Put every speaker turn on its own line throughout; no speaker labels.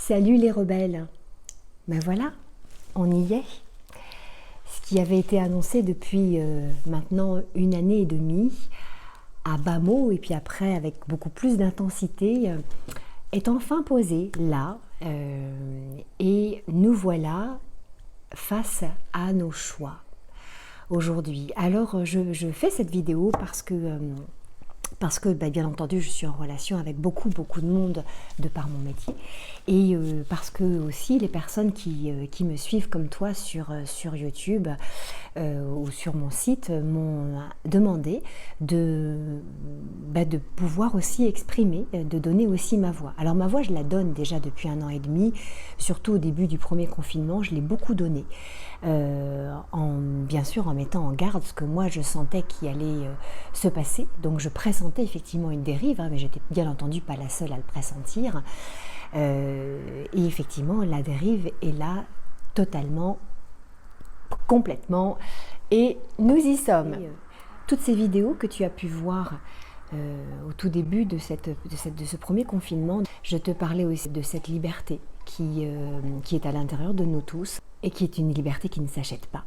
Salut les rebelles. Ben voilà, on y est. Ce qui avait été annoncé depuis maintenant 1 année et demie, à bas mots et puis après avec beaucoup plus d'intensité, est enfin posé là. Et nous voilà face à nos choix aujourd'hui. Alors je fais cette vidéo parce que bien entendu, je suis en relation avec beaucoup de monde de par mon métier et parce que aussi les personnes qui me suivent comme toi sur YouTube ou sur mon site m'ont demandé de pouvoir aussi exprimer, de donner aussi ma voix. Alors ma voix, je la donne déjà depuis 1 an et demi, surtout au début du premier confinement, je l'ai beaucoup donnée. Bien sûr en mettant en garde ce que moi je sentais qui allait se passer, donc je pressentais effectivement une dérive, mais j'étais bien entendu pas la seule à le pressentir, et effectivement la dérive est là totalement, complètement, et nous y sommes. Toutes ces vidéos que tu as pu voir au tout début de ce premier confinement, je te parlais aussi de cette liberté qui est à l'intérieur de nous tous et qui est une liberté qui ne s'achète pas,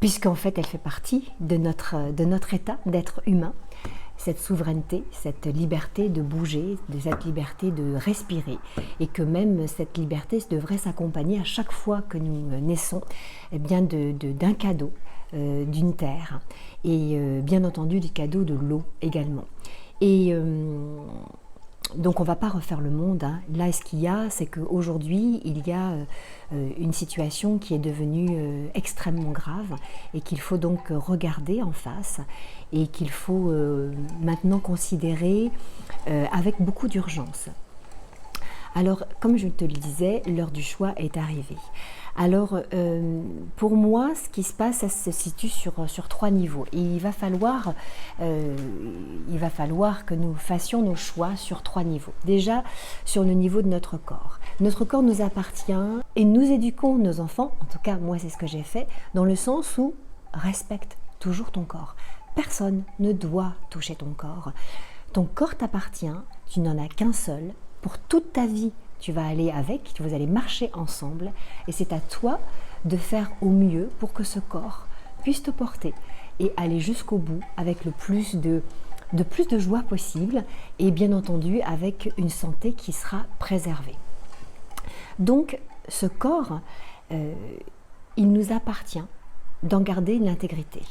puisqu'en fait elle fait partie de notre état d'être humain, cette souveraineté, cette liberté de bouger, cette liberté de respirer, et que même cette liberté devrait s'accompagner à chaque fois que nous naissons d'un cadeau, d'une terre, et bien entendu du cadeau de l'eau également. Et donc on ne va pas refaire le monde, hein. Là ce qu'il y a, c'est qu'aujourd'hui il y a une situation qui est devenue extrêmement grave et qu'il faut donc regarder en face et qu'il faut maintenant considérer avec beaucoup d'urgence. Alors comme je te le disais, l'heure du choix est arrivée. Alors pour moi, ce qui se passe, ça se situe sur 3 niveaux. Et il va falloir que nous fassions nos choix sur 3 niveaux. Déjà, sur le niveau de notre corps. Notre corps nous appartient et nous éduquons nos enfants, en tout cas moi c'est ce que j'ai fait, dans le sens où respecte toujours ton corps. Personne ne doit toucher ton corps. Ton corps t'appartient, tu n'en as qu'un seul, pour toute ta vie. Tu vas aller avec, vous allez marcher ensemble et c'est à toi de faire au mieux pour que ce corps puisse te porter et aller jusqu'au bout avec le plus de joie possible et bien entendu avec une santé qui sera préservée. Donc ce corps, il nous appartient d'en garder l'intégrité.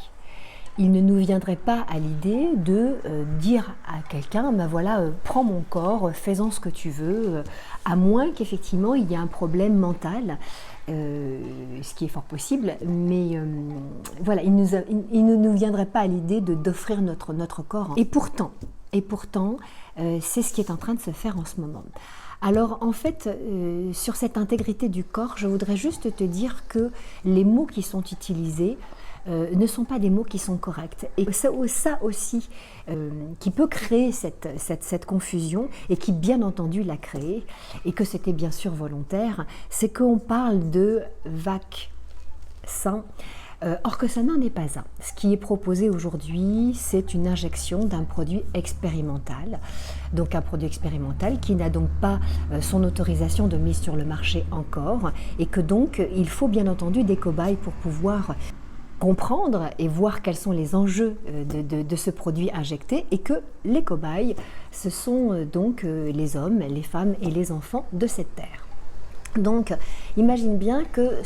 Il ne nous viendrait pas à l'idée de dire à quelqu'un, ben voilà, prends mon corps, fais-en ce que tu veux, à moins qu'effectivement il y ait un problème mental, ce qui est fort possible, mais voilà, il ne nous viendrait pas à l'idée d'offrir notre corps. Et pourtant, c'est ce qui est en train de se faire en ce moment. Alors en fait, sur cette intégrité du corps, je voudrais juste te dire que les mots qui sont utilisés ne sont pas des mots qui sont corrects. Et ça aussi qui peut créer cette confusion, et qui bien entendu l'a créée, et que c'était bien sûr volontaire, c'est qu'on parle de vaccin, or que ça n'en est pas un. Ce qui est proposé aujourd'hui, c'est une injection d'un produit expérimental. Donc un produit expérimental qui n'a donc pas son autorisation de mise sur le marché encore, et que donc il faut bien entendu des cobayes pour pouvoir comprendre et voir quels sont les enjeux de ce produit injecté, et que les cobayes, ce sont donc les hommes, les femmes et les enfants de cette terre. Donc, imagine bien que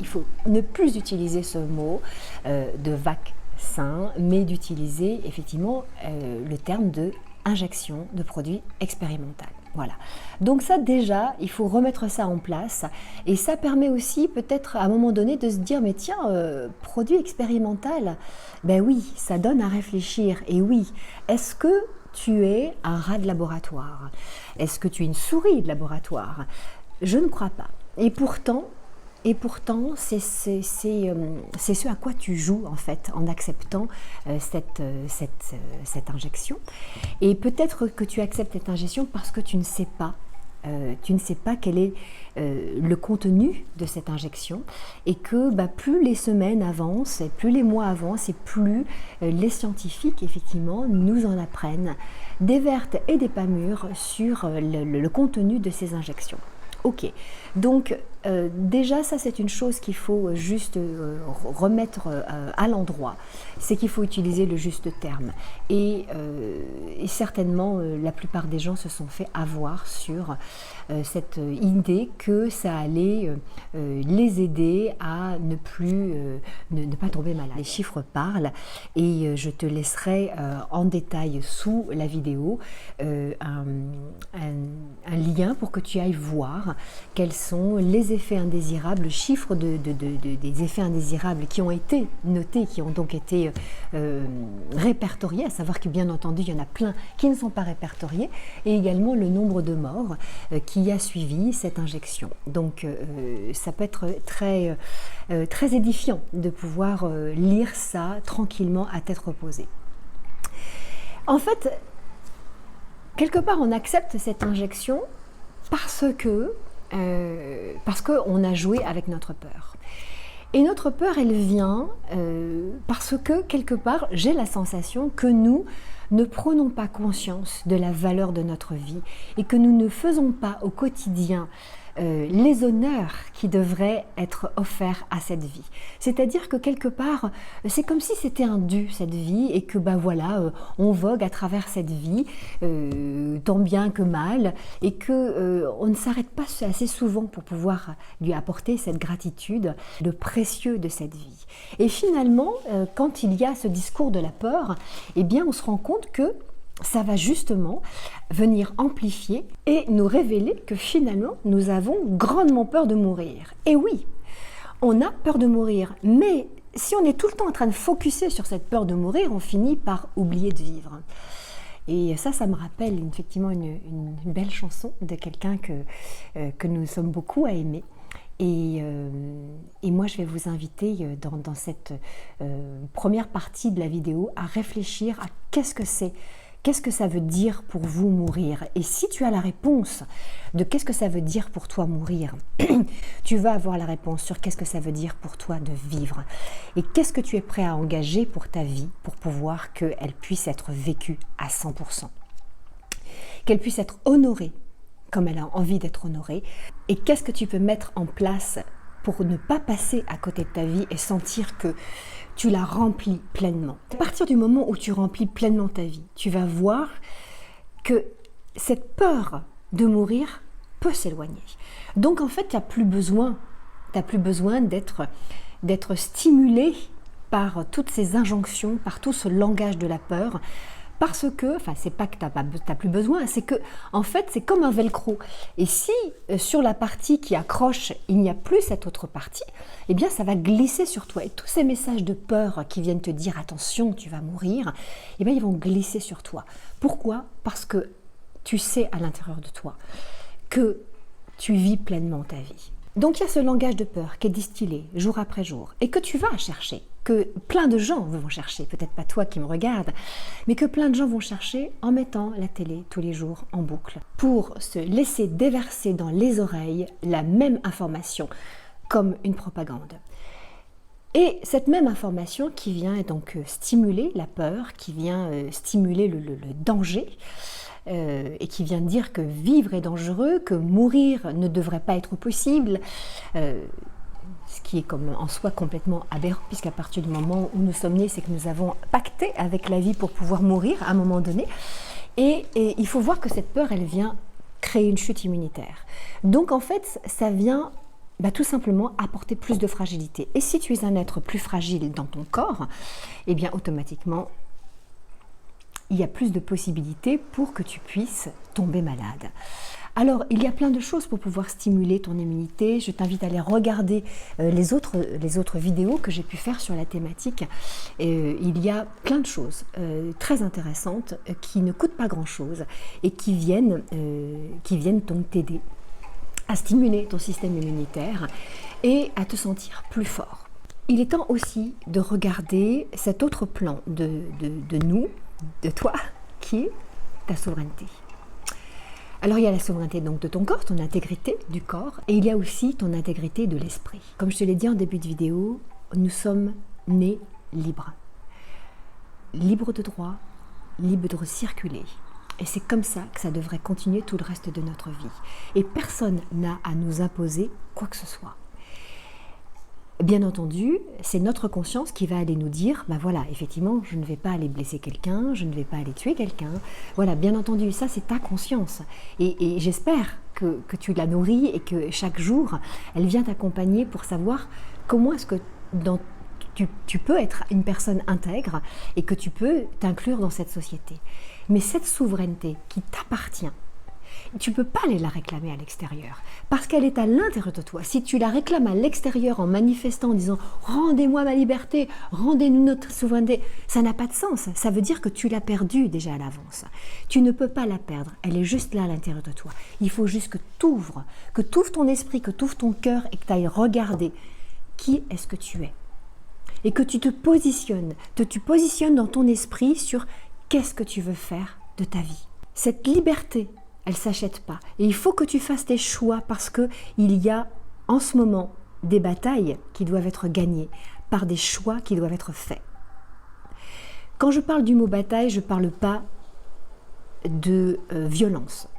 il faut ne plus utiliser ce mot de vaccin, mais d'utiliser effectivement le terme de injection de produit expérimental. Voilà. Donc ça déjà, il faut remettre ça en place, et ça permet aussi peut-être à un moment donné de se dire, mais tiens, produit expérimental, ben oui, ça donne à réfléchir. Et oui, est-ce que tu es un rat de laboratoire? Est-ce que tu es une souris de laboratoire? Je ne crois pas. Et pourtant, c'est ce à quoi tu joues en fait en acceptant cette injection. Et peut-être que tu acceptes cette injection parce que tu ne sais pas tu ne sais pas quel est le contenu de cette injection et que plus les semaines avancent, et plus les mois avancent et plus les scientifiques effectivement nous en apprennent des vertes et des pas mûres sur le contenu de ces injections. Ok, donc déjà ça c'est une chose qu'il faut juste remettre à l'endroit, c'est qu'il faut utiliser le juste terme et certainement la plupart des gens se sont fait avoir sur cette idée que ça allait les aider à ne pas tomber malade. Les chiffres parlent et je te laisserai en détail sous la vidéo un lien pour que tu ailles voir quels sont les effets indésirables, le chiffre des effets indésirables qui ont été notés, qui ont donc été répertoriés, à savoir que bien entendu il y en a plein qui ne sont pas répertoriés, et également le nombre de morts qui a suivi cette injection. Donc ça peut être très édifiant de pouvoir lire ça tranquillement à tête reposée. En fait, quelque part on accepte cette injection parce qu'on a joué avec notre peur. Et notre peur, elle vient parce que, quelque part, j'ai la sensation que nous ne prenons pas conscience de la valeur de notre vie et que nous ne faisons pas au quotidien les honneurs qui devraient être offerts à cette vie. C'est-à-dire que quelque part, c'est comme si c'était un dû, cette vie, et que voilà, on vogue à travers cette vie, tant bien que mal, et que on ne s'arrête pas assez souvent pour pouvoir lui apporter cette gratitude, le précieux de cette vie. Et finalement, quand il y a ce discours de la peur, eh bien, on se rend compte que ça va justement venir amplifier et nous révéler que finalement, nous avons grandement peur de mourir. Et oui, on a peur de mourir, mais si on est tout le temps en train de focuser sur cette peur de mourir, on finit par oublier de vivre. Et ça me rappelle effectivement une belle chanson de quelqu'un que nous sommes beaucoup à aimer. Et moi, je vais vous inviter dans cette première partie de la vidéo à réfléchir à qu'est-ce que ça veut dire pour vous mourir? Et si tu as la réponse de qu'est-ce que ça veut dire pour toi mourir, tu vas avoir la réponse sur qu'est-ce que ça veut dire pour toi de vivre. Et qu'est-ce que tu es prêt à engager pour ta vie pour pouvoir qu'elle puisse être vécue à 100%. Qu'elle puisse être honorée comme elle a envie d'être honorée. Et qu'est-ce que tu peux mettre en place pour ne pas passer à côté de ta vie et sentir que tu la remplis pleinement. À partir du moment où tu remplis pleinement ta vie, tu vas voir que cette peur de mourir peut s'éloigner. Donc en fait, tu n'as plus besoin d'être stimulé par toutes ces injonctions, par tout ce langage de la peur, parce que, enfin, c'est pas que tu n'as plus besoin, c'est que, en fait, c'est comme un velcro. Et si sur la partie qui accroche, il n'y a plus cette autre partie, eh bien, ça va glisser sur toi. Et tous ces messages de peur qui viennent te dire attention, tu vas mourir, eh bien, ils vont glisser sur toi. Pourquoi? Parce que tu sais à l'intérieur de toi que tu vis pleinement ta vie. Donc, il y a ce langage de peur qui est distillé jour après jour et que tu vas chercher, que plein de gens vont chercher, peut-être pas toi qui me regardes, mais que plein de gens vont chercher en mettant la télé tous les jours en boucle pour se laisser déverser dans les oreilles la même information comme une propagande. Et cette même information qui vient donc stimuler la peur, qui vient stimuler le danger, et qui vient dire que vivre est dangereux, que mourir ne devrait pas être possible, ce qui est comme en soi complètement aberrant, puisqu'à partir du moment où nous sommes nés, c'est que nous avons pacté avec la vie pour pouvoir mourir à un moment donné. Et il faut voir que cette peur, elle vient créer une chute immunitaire. Donc en fait, ça vient tout simplement apporter plus de fragilité. Et si tu es un être plus fragile dans ton corps, eh bien automatiquement, il y a plus de possibilités pour que tu puisses tomber malade. Alors, il y a plein de choses pour pouvoir stimuler ton immunité. Je t'invite à aller regarder les autres vidéos que j'ai pu faire sur la thématique. Il y a plein de choses très intéressantes qui ne coûtent pas grand-chose et qui viennent donc t'aider à stimuler ton système immunitaire et à te sentir plus fort. Il est temps aussi de regarder cet autre plan de nous, de toi, qui est ta souveraineté. Alors il y a la souveraineté donc de ton corps, ton intégrité du corps, et il y a aussi ton intégrité de l'esprit. Comme je te l'ai dit en début de vidéo, nous sommes nés libres. Libres de droit, libres de circuler. Et c'est comme ça que ça devrait continuer tout le reste de notre vie. Et personne n'a à nous imposer quoi que ce soit. Bien entendu, c'est notre conscience qui va aller nous dire, ben voilà, effectivement, je ne vais pas aller blesser quelqu'un, je ne vais pas aller tuer quelqu'un. Voilà, bien entendu, ça c'est ta conscience. Et j'espère que tu la nourris et que chaque jour, elle vient t'accompagner pour savoir comment est-ce que tu peux être une personne intègre et que tu peux t'inclure dans cette société. Mais cette souveraineté qui t'appartient, tu ne peux pas aller la réclamer à l'extérieur, parce qu'elle est à l'intérieur de toi. Si tu la réclames à l'extérieur en manifestant, en disant « rendez-moi ma liberté, rendez-nous notre souveraineté », ça n'a pas de sens. Ça veut dire que tu l'as perdue déjà à l'avance. Tu ne peux pas la perdre, elle est juste là à l'intérieur de toi. Il faut juste que tu ouvres ton esprit, que tu ouvres ton cœur et que tu ailles regarder qui est-ce que tu es. Et que tu te positionnes, dans ton esprit sur qu'est-ce que tu veux faire de ta vie. Cette liberté, elle ne s'achète pas. Et il faut que tu fasses tes choix parce qu'il y a en ce moment des batailles qui doivent être gagnées par des choix qui doivent être faits. Quand je parle du mot bataille, je ne parle pas de violence.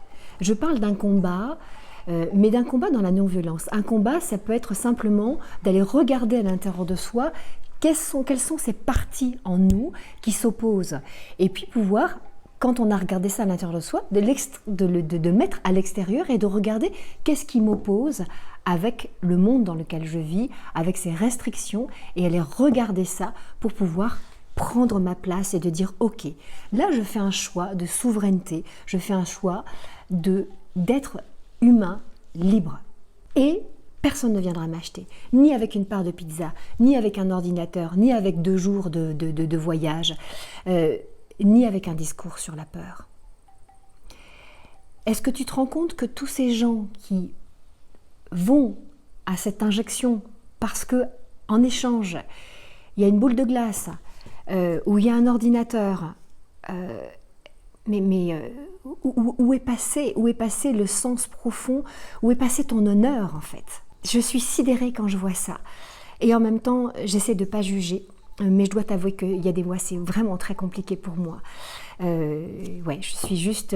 Je parle d'un combat, mais d'un combat dans la non-violence. Un combat, ça peut être simplement d'aller regarder à l'intérieur de soi quelles sont ces parties en nous qui s'opposent. Et puis pouvoir, quand on a regardé ça à l'intérieur de soi, de mettre à l'extérieur et de regarder qu'est-ce qui m'oppose avec le monde dans lequel je vis, avec ses restrictions, et aller regarder ça pour pouvoir prendre ma place et de dire ok, là je fais un choix de souveraineté, je fais un choix d'être humain libre. Et personne ne viendra m'acheter, ni avec une part de pizza, ni avec un ordinateur, ni avec 2 jours de voyage, ni avec un discours sur la peur. Est-ce que tu te rends compte que tous ces gens qui vont à cette injection parce que en échange, il y a une boule de glace, ou il y a un ordinateur, où est passé le sens profond, où est passé ton honneur en fait? Je suis sidérée quand je vois ça. Et en même temps, j'essaie de ne pas juger, mais je dois t'avouer qu'il y a des mois, c'est vraiment très compliqué pour moi. Je suis juste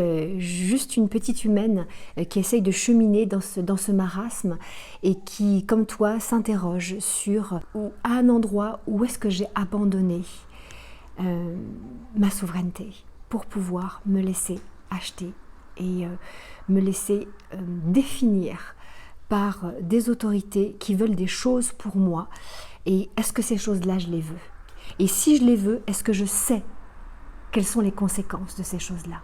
une petite humaine qui essaye de cheminer dans ce marasme et qui, comme toi, s'interroge sur à un endroit où est-ce que j'ai abandonné ma souveraineté pour pouvoir me laisser acheter et me laisser définir par des autorités qui veulent des choses pour moi. Et est-ce que ces choses-là, je les veux? Et si je les veux, est-ce que je sais quelles sont les conséquences de ces choses-là?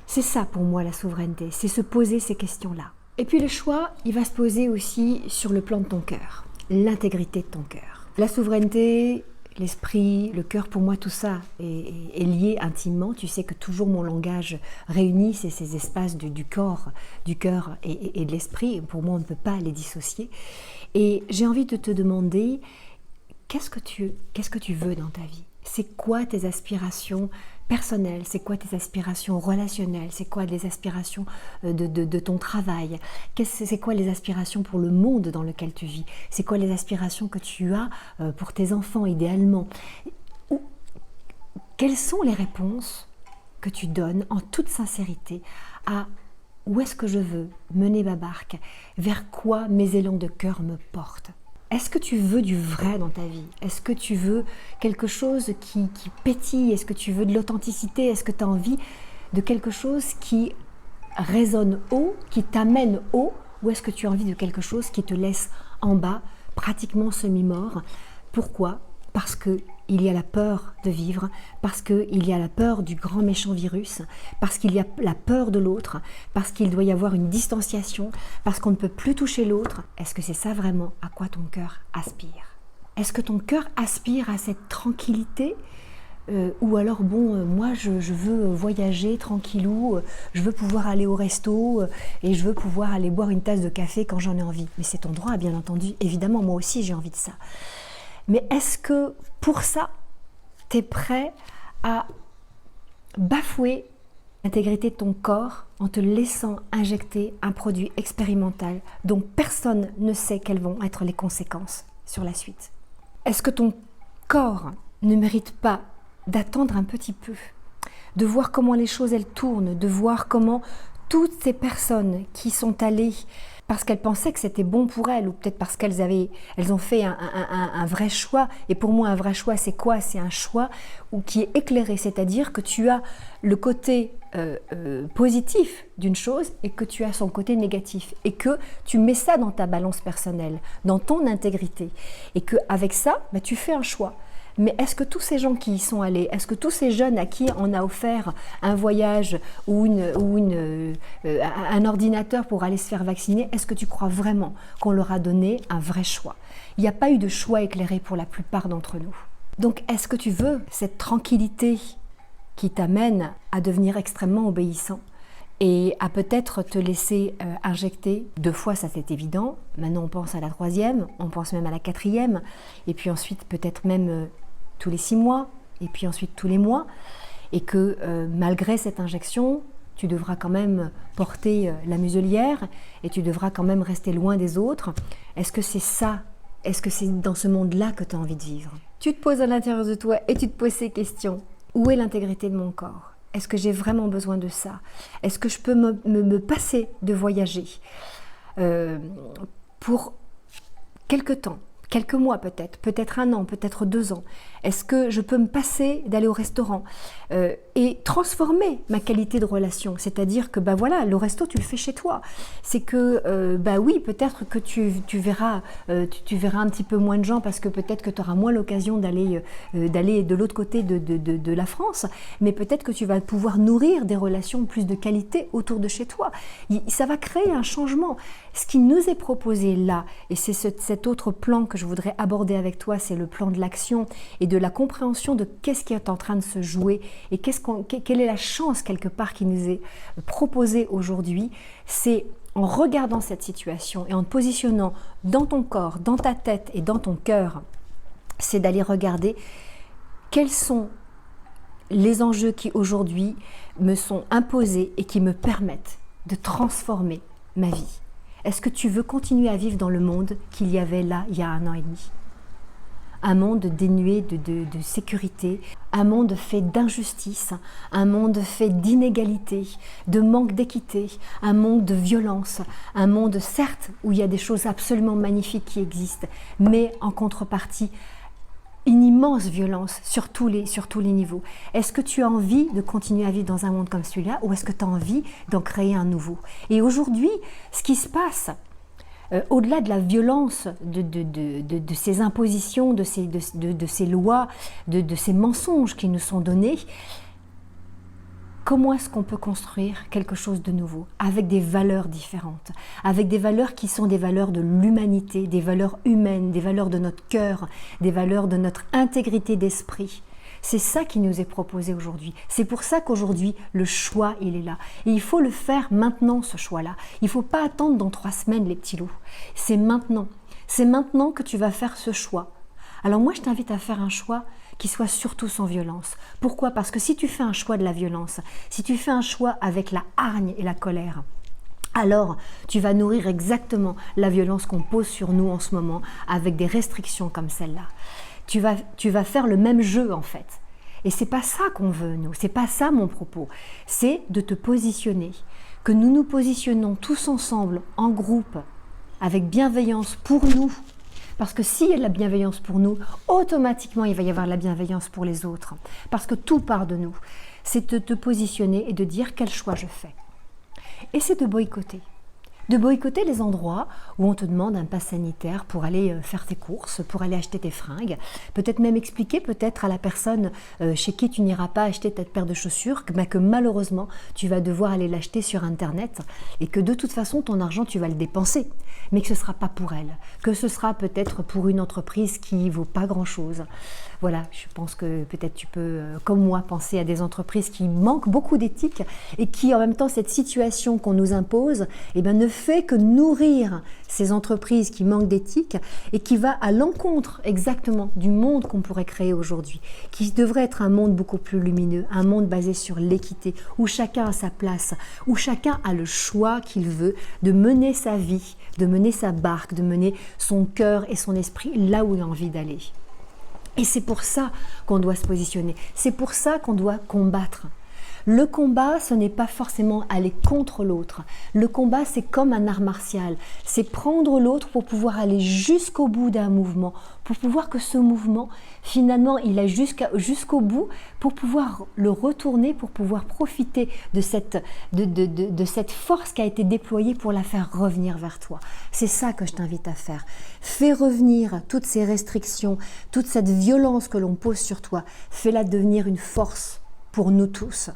C'est ça pour moi la souveraineté, c'est se poser ces questions-là. Et puis le choix, il va se poser aussi sur le plan de ton cœur, l'intégrité de ton cœur. La souveraineté, l'esprit, le cœur, pour moi tout ça est lié intimement. Tu sais que toujours mon langage réunit ces espaces du corps, du cœur et de l'esprit. Pour moi on ne peut pas les dissocier. Et j'ai envie de te demander, qu'est-ce que tu veux dans ta vie? C'est quoi tes aspirations personnelles? C'est quoi tes aspirations relationnelles? C'est quoi les aspirations de ton travail? C'est quoi les aspirations pour le monde dans lequel tu vis? C'est quoi les aspirations que tu as pour tes enfants idéalement? Quelles sont les réponses que tu donnes en toute sincérité à où est-ce que je veux mener ma barque? Vers quoi mes élans de cœur me portent? Est-ce que tu veux du vrai dans ta vie? Est-ce que tu veux quelque chose qui pétille? Est-ce que tu veux de l'authenticité? Est-ce que tu as envie de quelque chose qui résonne haut, qui t'amène haut? Ou est-ce que tu as envie de quelque chose qui te laisse en bas, pratiquement semi-mort? Pourquoi? Parce qu'il y a la peur de vivre, parce qu'il y a la peur du grand méchant virus, parce qu'il y a la peur de l'autre, parce qu'il doit y avoir une distanciation, parce qu'on ne peut plus toucher l'autre. Est-ce que c'est ça vraiment à quoi ton cœur aspire? Est-ce que ton cœur aspire à cette tranquillité ou alors moi je veux voyager tranquillou, je veux pouvoir aller au resto et je veux pouvoir aller boire une tasse de café quand j'en ai envie. Mais c'est ton droit, bien entendu, évidemment, moi aussi j'ai envie de ça. Mais est-ce que pour ça, tu es prêt à bafouer l'intégrité de ton corps en te laissant injecter un produit expérimental dont personne ne sait quelles vont être les conséquences sur la suite. Est-ce que ton corps ne mérite pas d'attendre un petit peu, de voir comment les choses elles tournent, de voir comment toutes ces personnes qui sont allées parce qu'elles pensaient que c'était bon pour elles, ou peut-être parce qu'elles ont fait un vrai choix. Et pour moi, un vrai choix, c'est quoi? C'est un choix qui est éclairé, c'est-à-dire que tu as le côté positif d'une chose et que tu as son côté négatif. Et que tu mets ça dans ta balance personnelle, dans ton intégrité. Et qu'avec ça, tu fais un choix. Mais est-ce que tous ces gens qui y sont allés, est-ce que tous ces jeunes à qui on a offert un voyage ou un ordinateur pour aller se faire vacciner, est-ce que tu crois vraiment qu'on leur a donné un vrai choix? Il n'y a pas eu de choix éclairé pour la plupart d'entre nous. Donc est-ce que tu veux cette tranquillité qui t'amène à devenir extrêmement obéissant et à peut-être te laisser injecter 2 fois, ça c'est évident. Maintenant on pense à la 3e, on pense même à la 4e, et puis ensuite peut-être même tous les 6 mois, et puis ensuite tous les mois, et que malgré cette injection, tu devras quand même porter la muselière, et tu devras quand même rester loin des autres. Est-ce que c'est ça? Est-ce que c'est dans ce monde-là que tu as envie de vivre? Tu te poses à l'intérieur de toi et tu te poses ces questions. Où est l'intégrité de mon corps? Est-ce que j'ai vraiment besoin de ça? Est-ce que je peux me passer de voyager pour quelque temps, quelques mois peut-être 1 an, peut-être 2 ans? Est-ce que je peux me passer d'aller au restaurant et transformer ma qualité de relation? C'est-à-dire que voilà, le resto tu le fais chez toi. C'est que oui, peut-être que tu verras un petit peu moins de gens parce que peut-être que tu auras moins l'occasion d'aller de l'autre côté de la France, mais peut-être que tu vas pouvoir nourrir des relations plus de qualité autour de chez toi. Ça va créer un changement. Ce qui nous est proposé là, et c'est cet autre plan que je voudrais aborder avec toi, c'est le plan de l'action et de la compréhension de qu'est-ce qui est en train de se jouer et quelle est la chance quelque part qui nous est proposée aujourd'hui. C'est en regardant cette situation et en te positionnant dans ton corps, dans ta tête et dans ton cœur, c'est d'aller regarder quels sont les enjeux qui aujourd'hui me sont imposés et qui me permettent de transformer ma vie. Est-ce que tu veux continuer à vivre dans le monde qu'il y avait là il y a 1 an et demi? Un monde dénué de sécurité, un monde fait d'injustice, un monde fait d'inégalité, de manque d'équité, un monde de violence, un monde certes où il y a des choses absolument magnifiques qui existent, mais en contrepartie, une immense violence sur tous les niveaux. Est-ce que tu as envie de continuer à vivre dans un monde comme celui-là ou est-ce que tu as envie d'en créer un nouveau? Et aujourd'hui, ce qui se passe, au-delà de la violence de ces impositions, de ces lois, de ces mensonges qui nous sont donnés, comment est-ce qu'on peut construire quelque chose de nouveau, avec des valeurs différentes, avec des valeurs qui sont des valeurs de l'humanité, des valeurs humaines, des valeurs de notre cœur, des valeurs de notre intégrité d'esprit? C'est ça qui nous est proposé aujourd'hui. C'est pour ça qu'aujourd'hui, le choix, il est là. Et il faut le faire maintenant, ce choix-là. Il ne faut pas attendre dans 3 semaines, les petits loups. C'est maintenant. C'est maintenant que tu vas faire ce choix. Alors moi, je t'invite à faire un choix qui soit surtout sans violence. Pourquoi? Parce que si tu fais un choix de la violence, si tu fais un choix avec la hargne et la colère, alors tu vas nourrir exactement la violence qu'on pose sur nous en ce moment avec des restrictions comme celle-là. Tu vas faire le même jeu en fait. Et c'est pas ça qu'on veut, nous. C'est pas ça mon propos. C'est de te positionner. Que nous nous positionnons tous ensemble, en groupe, avec bienveillance pour nous. Parce que s'il y a de la bienveillance pour nous, automatiquement il va y avoir de la bienveillance pour les autres. Parce que tout part de nous. C'est de te positionner et de dire quel choix je fais. Et c'est de boycotter. De boycotter les endroits où on te demande un pass sanitaire pour aller faire tes courses, pour aller acheter tes fringues. Peut-être même expliquer peut-être à la personne chez qui tu n'iras pas acheter ta paire de chaussures, que malheureusement tu vas devoir aller l'acheter sur Internet et que de toute façon ton argent tu vas le dépenser, mais que ce ne sera pas pour elle, que ce sera peut-être pour une entreprise qui ne vaut pas grand-chose. Voilà, je pense que peut-être tu peux, comme moi, penser à des entreprises qui manquent beaucoup d'éthique et qui, en même temps, cette situation qu'on nous impose, eh bien, ne fait que nourrir ces entreprises qui manquent d'éthique et qui va à l'encontre exactement du monde qu'on pourrait créer aujourd'hui, qui devrait être un monde beaucoup plus lumineux, un monde basé sur l'équité, où chacun a sa place, où chacun a le choix qu'il veut de mener sa vie, de mener sa barque, de mener son cœur et son esprit là où il a envie d'aller. Et c'est pour ça qu'on doit se positionner, c'est pour ça qu'on doit combattre. Le combat, ce n'est pas forcément aller contre l'autre. Le combat, c'est comme un art martial. C'est prendre l'autre pour pouvoir aller jusqu'au bout d'un mouvement, pour pouvoir que ce mouvement, finalement, il aille jusqu'au bout, pour pouvoir le retourner, pour pouvoir profiter de cette force qui a été déployée pour la faire revenir vers toi. C'est ça que je t'invite à faire. Fais revenir toutes ces restrictions, toute cette violence que l'on pose sur toi. Fais-la devenir une force pour nous tous,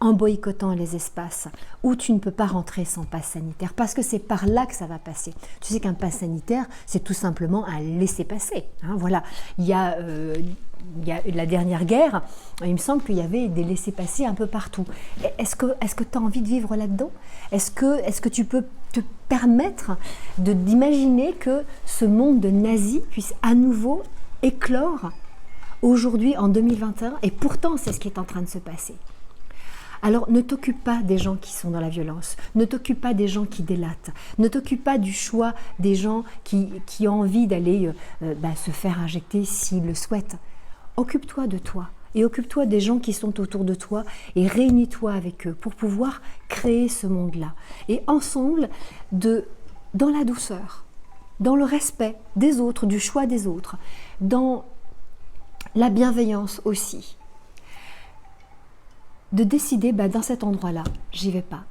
en boycottant les espaces où tu ne peux pas rentrer sans passe sanitaire, parce que c'est par là que ça va passer. Tu sais qu'un passe sanitaire, c'est tout simplement un laisser-passer. Hein, voilà. Il y a la dernière guerre, il me semble qu'il y avait des laissers-passer un peu partout. Est-ce que tu as envie de vivre là-dedans ? Est-ce que tu peux te permettre d'imaginer que ce monde de nazis puisse à nouveau éclore aujourd'hui en 2021 ? Et pourtant, c'est ce qui est en train de se passer. Alors ne t'occupe pas des gens qui sont dans la violence, ne t'occupe pas des gens qui délatent, ne t'occupe pas du choix des gens qui ont envie d'aller se faire injecter s'ils le souhaitent. Occupe-toi de toi et occupe-toi des gens qui sont autour de toi et réunis-toi avec eux pour pouvoir créer ce monde-là. Et ensemble, dans la douceur, dans le respect des autres, du choix des autres, dans la bienveillance aussi. De décider, dans cet endroit-là, j'y vais pas.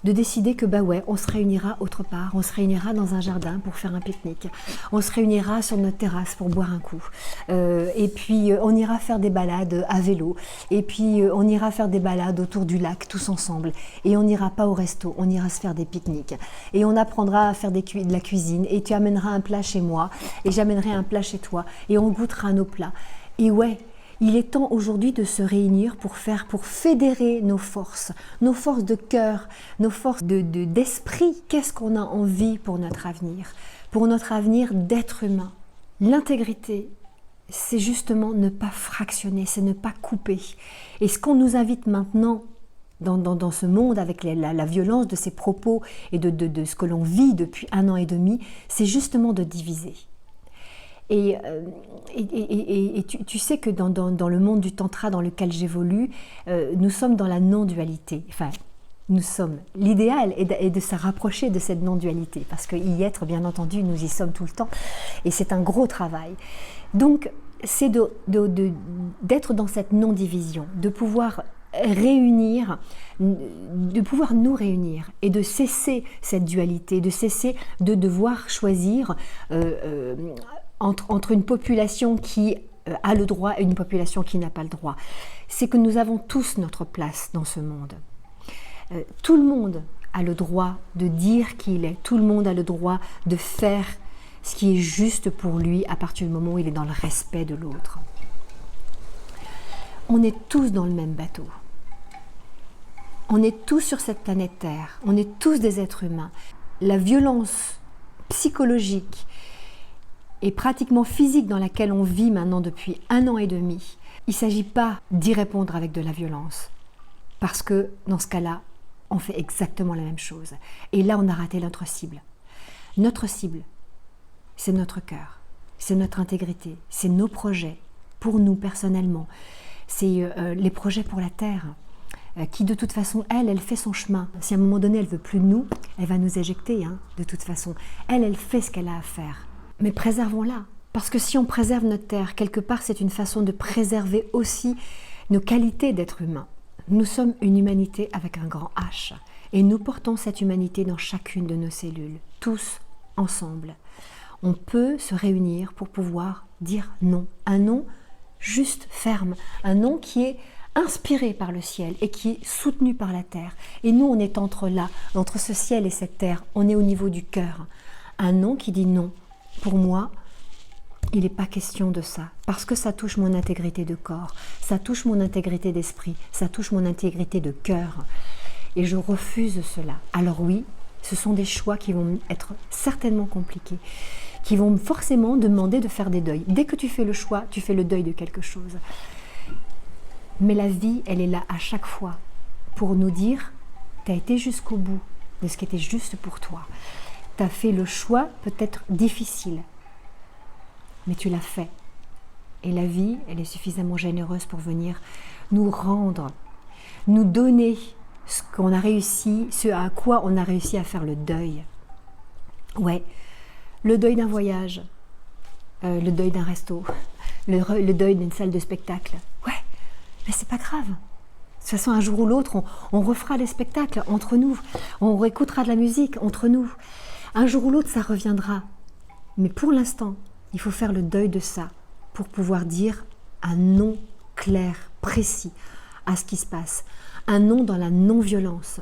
De décider que, on se réunira autre part, on se réunira dans un jardin pour faire un pique-nique, on se réunira sur notre terrasse pour boire un coup, et puis on ira faire des balades à vélo, et puis on ira faire des balades autour du lac tous ensemble, et on n'ira pas au resto, on ira se faire des pique-niques, et on apprendra à faire de la cuisine, et tu amèneras un plat chez moi, et j'amènerai un plat chez toi, et on goûtera nos plats. Et il est temps aujourd'hui de se réunir pour fédérer nos forces de cœur, nos forces d'esprit. Qu'est-ce qu'on a envie pour notre avenir d'être humain. L'intégrité, c'est justement ne pas fractionner, c'est ne pas couper. Et ce qu'on nous invite maintenant dans ce monde avec la violence de ces propos et de ce que l'on vit depuis 1 an et demi, c'est justement de diviser. Et tu sais que dans le monde du tantra dans lequel j'évolue, nous sommes dans la non-dualité. Enfin, l'idéal est de se rapprocher de cette non-dualité, parce qu'y être, bien entendu, nous y sommes tout le temps, et c'est un gros travail. Donc, c'est d'être dans cette non-division, de pouvoir nous réunir et de cesser cette dualité, de cesser de devoir choisir entre une population qui a le droit et une population qui n'a pas le droit. C'est que nous avons tous notre place dans ce monde. Tout le monde a le droit de dire qui il est, tout le monde a le droit de faire ce qui est juste pour lui à partir du moment où il est dans le respect de l'autre. On est tous dans le même bateau. On est tous sur cette planète Terre, on est tous des êtres humains. La violence psychologique et pratiquement physique dans laquelle on vit maintenant depuis 1 an et demi, il ne s'agit pas d'y répondre avec de la violence. Parce que dans ce cas-là, on fait exactement la même chose. Et là, on a raté notre cible. Notre cible, c'est notre cœur, c'est notre intégrité, c'est nos projets, pour nous personnellement. C'est les projets pour la Terre, qui de toute façon, elle fait son chemin. Si à un moment donné, elle ne veut plus de nous, elle va nous éjecter, de toute façon. Elle fait ce qu'elle a à faire. Mais préservons-la, parce que si on préserve notre terre, quelque part c'est une façon de préserver aussi nos qualités d'être humain. Nous sommes une humanité avec un grand H, et nous portons cette humanité dans chacune de nos cellules, tous ensemble. On peut se réunir pour pouvoir dire non, un non juste, ferme, un non qui est inspiré par le ciel et qui est soutenu par la terre. Et nous, on est entre ce ciel et cette terre, on est au niveau du cœur. Un non qui dit non. Pour moi, il n'est pas question de ça, parce que ça touche mon intégrité de corps, ça touche mon intégrité d'esprit, ça touche mon intégrité de cœur. Et je refuse cela. Alors oui, ce sont des choix qui vont être certainement compliqués, qui vont forcément demander de faire des deuils. Dès que tu fais le choix, tu fais le deuil de quelque chose. Mais la vie, elle est là à chaque fois pour nous dire, tu as été jusqu'au bout de ce qui était juste pour toi. Tu as fait le choix peut-être difficile, mais tu l'as fait. Et la vie, elle est suffisamment généreuse pour venir nous rendre, nous donner ce qu'on a réussi, ce à quoi on a réussi à faire le deuil. Ouais, le deuil d'un voyage, le deuil d'un resto, le deuil d'une salle de spectacle. Ouais, mais c'est pas grave. De toute façon, un jour ou l'autre, on refera des spectacles entre nous, on réécoutera de la musique entre nous. Un jour ou l'autre, ça reviendra. Mais pour l'instant, il faut faire le deuil de ça pour pouvoir dire un non clair, précis à ce qui se passe. Un non dans la non-violence.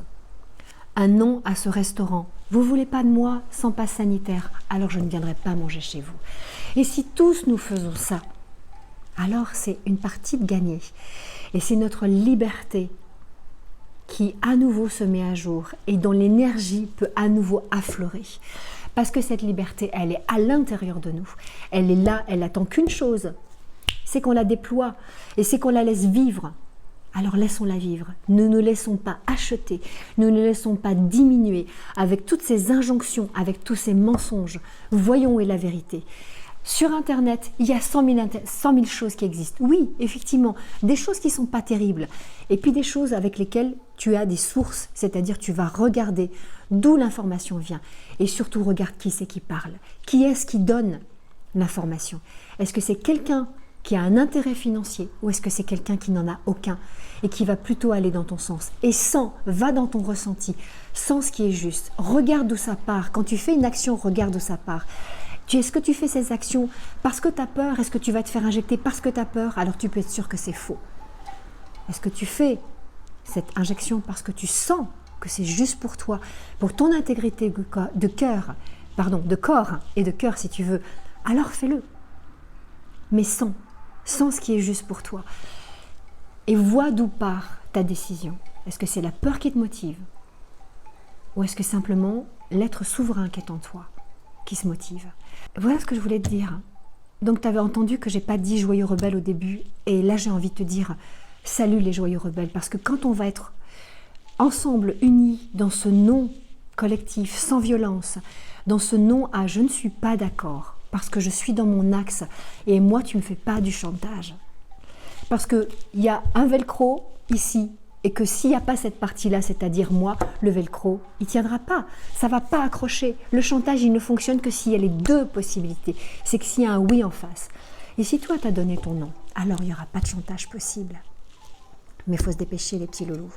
Un non à ce restaurant. Vous voulez pas de moi sans passe sanitaire, alors je ne viendrai pas manger chez vous. Et si tous nous faisons ça, alors c'est une partie de gagner. Et c'est notre liberté qui à nouveau se met à jour et dont l'énergie peut à nouveau affleurer. Parce que cette liberté, elle est à l'intérieur de nous. Elle est là, elle attend qu'une chose, c'est qu'on la déploie et c'est qu'on la laisse vivre. Alors laissons-la vivre. Ne nous laissons pas acheter, ne nous laissons pas diminuer avec toutes ces injonctions, avec tous ces mensonges. Voyons où est la vérité. Sur Internet, il y a 100 000 choses qui existent. Oui, effectivement, des choses qui ne sont pas terribles. Et puis des choses avec lesquelles tu as des sources, c'est-à-dire tu vas regarder d'où l'information vient. Et surtout, regarde qui c'est qui parle. Qui est-ce qui donne l'information? Est-ce que c'est quelqu'un qui a un intérêt financier ou est-ce que c'est quelqu'un qui n'en a aucun et qui va plutôt aller dans ton sens? Et va dans ton ressenti, sans ce qui est juste. Regarde d'où ça part. Quand tu fais une action, regarde d'où ça part. Est-ce que tu fais ces actions parce que tu as peur? Est-ce que tu vas te faire injecter parce que tu as peur? Alors tu peux être sûr que c'est faux. Est-ce que tu fais cette injection parce que tu sens que c'est juste pour toi, pour ton intégrité de corps et de cœur si tu veux? Alors fais-le. Mais sans ce qui est juste pour toi. Et vois d'où part ta décision. Est-ce que c'est la peur qui te motive? Ou est-ce que simplement l'être souverain qui est en toi qui se motive? Voilà ce que je voulais te dire. Donc tu avais entendu que j'ai pas dit joyeux rebelle au début, et là j'ai envie de te dire salut les joyeux rebelles, parce que quand on va être ensemble unis dans ce non collectif, sans violence, dans ce non à je ne suis pas d'accord, parce que je suis dans mon axe, et moi tu me fais pas du chantage. Parce qu'il y a un velcro ici, et que s'il n'y a pas cette partie-là, c'est-à-dire moi, le velcro, il ne tiendra pas. Ça ne va pas accrocher. Le chantage, il ne fonctionne que s'il y a les deux possibilités. C'est que s'il y a un oui en face. Et si toi, tu as donné ton non, alors il n'y aura pas de chantage possible. Mais il faut se dépêcher, les petits loulous.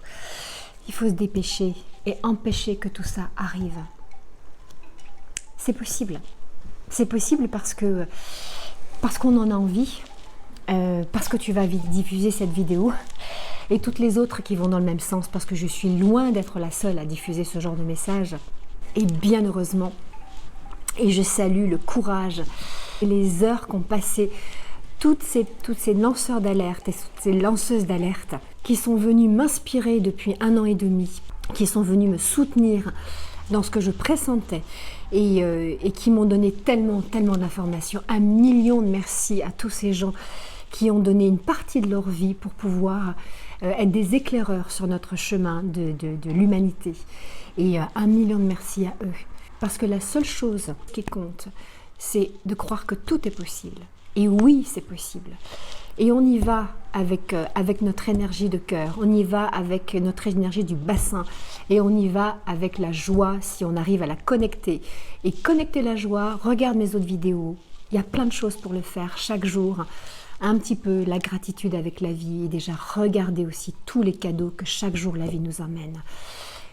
Il faut se dépêcher et empêcher que tout ça arrive. C'est possible. C'est possible parce qu'on en a envie, parce que tu vas diffuser cette vidéo, et toutes les autres qui vont dans le même sens, parce que je suis loin d'être la seule à diffuser ce genre de message. Et bien heureusement, et je salue le courage et les heures qu'ont passé toutes ces lanceurs d'alerte et toutes ces lanceuses d'alerte qui sont venus m'inspirer depuis 1 an et demi, qui sont venus me soutenir dans ce que je pressentais et qui m'ont donné tellement d'informations. 1 million de merci à tous ces gens qui ont donné une partie de leur vie pour pouvoir être des éclaireurs sur notre chemin de l'humanité. Et 1 million de merci à eux. Parce que la seule chose qui compte, c'est de croire que tout est possible. Et oui, c'est possible. Et on y va avec notre énergie de cœur, on y va avec notre énergie du bassin, et on y va avec la joie si on arrive à la connecter. Et connecter la joie, regarde mes autres vidéos, il y a plein de choses pour le faire chaque jour. Un petit peu la gratitude avec la vie et déjà regarder aussi tous les cadeaux que chaque jour la vie nous amène.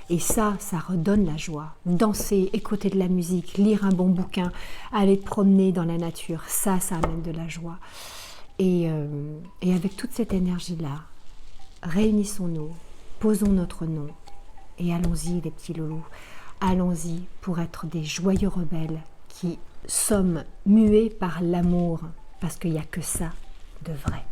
Et ça redonne la joie. Danser, écouter de la musique, lire un bon bouquin, aller te promener dans la nature, ça amène de la joie. Et avec toute cette énergie-là, réunissons-nous, posons notre nom et allons-y les petits loulous. Allons-y pour être des joyeux rebelles qui sommes mués par l'amour, parce qu'il n'y a que ça de vrai.